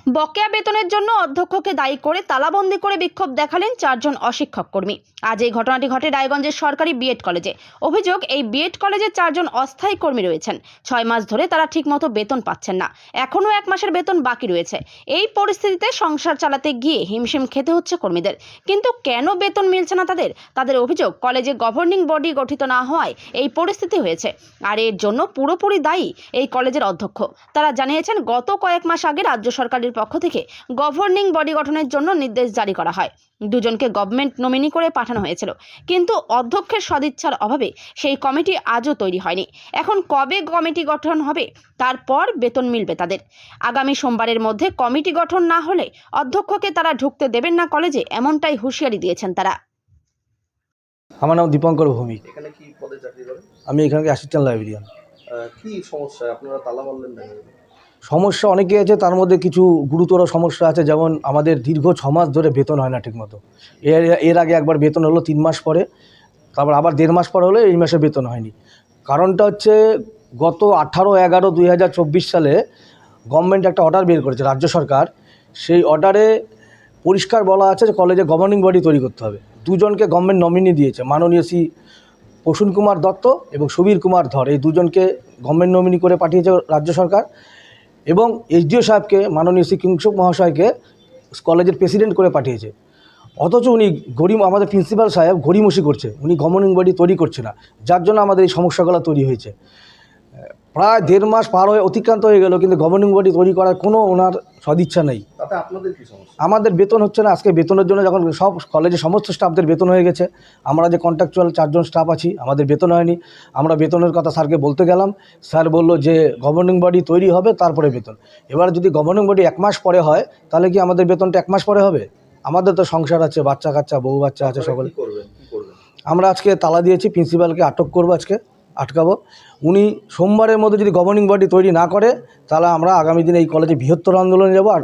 বকেয়া বেতনের জন্য অধ্যক্ষকে দায়ী করে তালাবন্দি করে বিক্ষোভ দেখালেন 4 জন অশিক্ষক কর্মী। আজ এই ঘটনাটি ঘটে রায়গঞ্জের সরকারি বিএড কলেজে। অভিযোগ, এই বিএড কলেজে 4 জন অস্থায়ী কর্মী রয়েছেন। 6 মাস ধরে তারা ঠিকমতো বেতন পাচ্ছেন না, এখনো 1 মাসের বেতন বাকি রয়েছে। এই পরিস্থিতিতে সংসার চালাতে গিয়ে হিমশিম খেতে হচ্ছে কর্মীদের। কিন্তু কেন বেতন মিলছে না তাদের অভিযোগ, কলেজে গভর্নিং বডি গঠিত না হওয়ায় এই পরিস্থিতি হয়েছে। আর এর জন্য পুরোপুরি দায়ী এই কলেজের অধ্যক্ষ। তারা জানিয়েছেন, গত কয়েক মাস আগে রাজ্য সরকারের পক্ষ থেকে গভর্নিং বডি গঠনের জন্য নির্দেশ জারি করা হয়। 2 জনকে গভর্নমেন্ট নমিনি করে পাঠানো হয়েছিল, কিন্তু অধ্যক্ষের সদিচ্ছার অভাবে সেই কমিটি আজও তৈরি হয়নি। এখন কবে কমিটি গঠন হবে, তারপর বেতন মিলবে তাদের। আগামী সোমবারের মধ্যে কমিটি গঠন না হলে অধ্যক্ষকে তারা ঢুকতে দেবেন না কলেজে, এমনটাই হুঁশিয়ারি দিয়েছেন তারা। আমার নাম দীপঙ্কর ভৌমিক। এখানে কি পদে চাকরি করেন? আমি এখানে অ্যাসিস্ট্যান্ট লাইব্রেরিয়ান। কি সমস্যা, আপনারা তালা মারলেন না? সমস্যা অনেকই আছে, তার মধ্যে কিছু গুরুতর সমস্যা আছে। যেমন আমাদের দীর্ঘ 6 মাস ধরে বেতন হয় না ঠিকমতো। এর আগে একবার বেতন হলো 3 মাস পরে, তারপর আবার 1.5 মাস পরে হলে এই মাসে বেতন হয়নি। কারণটা হচ্ছে গত 18/11/2024 সালে গভর্নমেন্ট একটা অর্ডার বের করেছে, রাজ্য সরকার। সেই অর্ডারে পরিষ্কার বলা আছে যে কলেজে গভর্নিং বডি তৈরি করতে হবে। 2 জনকে গভর্নমেন্ট নমিনি দিয়েছে, মাননীয় শ্রী প্রসূন কুমার দত্ত এবং সুবীর কুমার ধর। এই 2 জনকে গভর্নমেন্ট নমিনি করে পাঠিয়েছে রাজ্য সরকার, এবং এসডিও সাহেবকে, মাননীয় শ্রী কিংসুক মহাশয়কে কলেজের প্রেসিডেন্ট করে পাঠিয়েছে। অথচ উনি আমাদের প্রিন্সিপাল সাহেব গড়িমসি করছে, উনি গভর্নিং বডি তৈরি করছে না, যার জন্য আমাদের এই সমস্যাগুলো তৈরি হয়েছে। প্রায় 1.5 মাস পার হয়ে অতিক্রান্ত হয়ে গেল, কিন্তু গভর্নিং বডি তৈরি করার কোনো ওনার সদিচ্ছা নেই। তাতে আপনাদের কি সমস্যা? আমাদের বেতন হচ্ছে না। আজকে বেতনের জন্য যখন সব কলেজের সমস্ত স্টাফদের বেতন হয়ে গেছে, আমরা যে কন্ট্রাকচুয়াল 4 জন স্টাফ আছি, আমাদের বেতন হয়নি। আমরা বেতনের কথা স্যারকে বলতে গেলাম, স্যার বলল যে গভর্নিং বডি তৈরি হবে তারপরে বেতন। এবার যদি গভর্নিং বডি 1 মাস পরে হয়, তাহলে কি আমাদের বেতনটা 1 মাস পরে হবে? আমাদের তো সংসার আছে, বাচ্চা কাচ্চা, বউ বাচ্চা আছে, সকলে। কি করবেন? আমরা আজকে তালা দিয়েছি, প্রিন্সিপালকে আটক করবো, আটকাবো। উনি সোমবারের মধ্যে যদি গভর্নিং বডি তৈরি না করে, তাহলে আমরা আগামী দিনে এই কলেজে বৃহত্তর আন্দোলনে যাবো। আর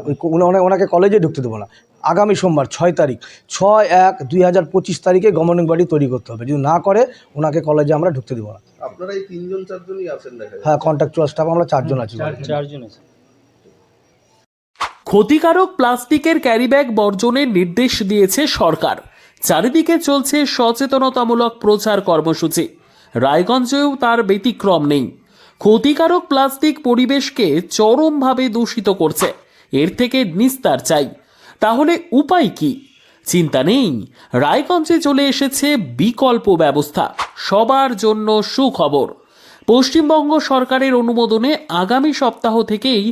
ওনাকে কলেজে ঢুকতে দেবো না। আগামী সোমবার 6 তারিখ, 6/1/2025 তারিখে গভর্নিং বডি তৈরি করতে হবে। যদি না করে, ওনাকে কলেজে আমরা ঢুকতে দেবো না। আপনারা এই 3 জন 4 জনই আছেন দেখা যাচ্ছে? হ্যাঁ, কন্ট্রাকচুয়াল স্টাফ আমরা 4 জন আছি। ক্ষতিকারক প্লাস্টিকের ক্যারিব্যাগ বর্জনের নির্দেশ দিয়েছে সরকার। চারিদিকে চলছে সচেতনতামূলক প্রচার কর্মসূচি। রায়গঞ্জেও তার ব্যতিক্রম নেই। ক্ষতিকারক প্লাস্টিক পরিবেশকে চরমভাবে দূষিত করছে। এর থেকে নিস্তার চাই। তাহলে উপায় কি? চিন্তা নেই, রায়গঞ্জে চলে এসেছে বিকল্প ব্যবস্থা। সবার জন্য সুখবর। পশ্চিমবঙ্গ সরকারের অনুমোদনে আগামী সপ্তাহ থেকেই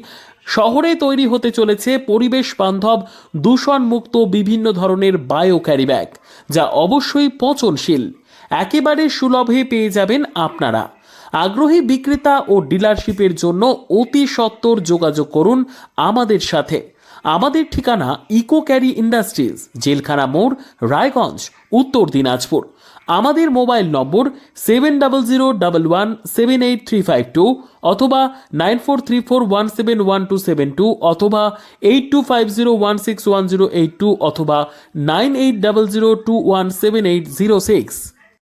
শহরে তৈরি হতে চলেছে পরিবেশ বান্ধব দূষণমুক্ত বিভিন্ন ধরনের বায়ো ক্যারিব্যাগ, যা অবশ্যই পচনশীল। একেবারে সুলভে পেয়ে যাবেন আপনারা। আগ্রহী বিক্রেতা ও ডিলারশিপের জন্য অতি সত্বর যোগাযোগ করুন আমাদের সাথে। আমাদের ঠিকানা ইকো ক্যারি ইন্ডাস্ট্রিজ, জেলখানা মোড়, রায়গঞ্জ, উত্তর দিনাজপুর। আমাদের মোবাইল নম্বর 7001178352 অথবা 9434171272 অথবা 8250161082 অথবা 9800217806।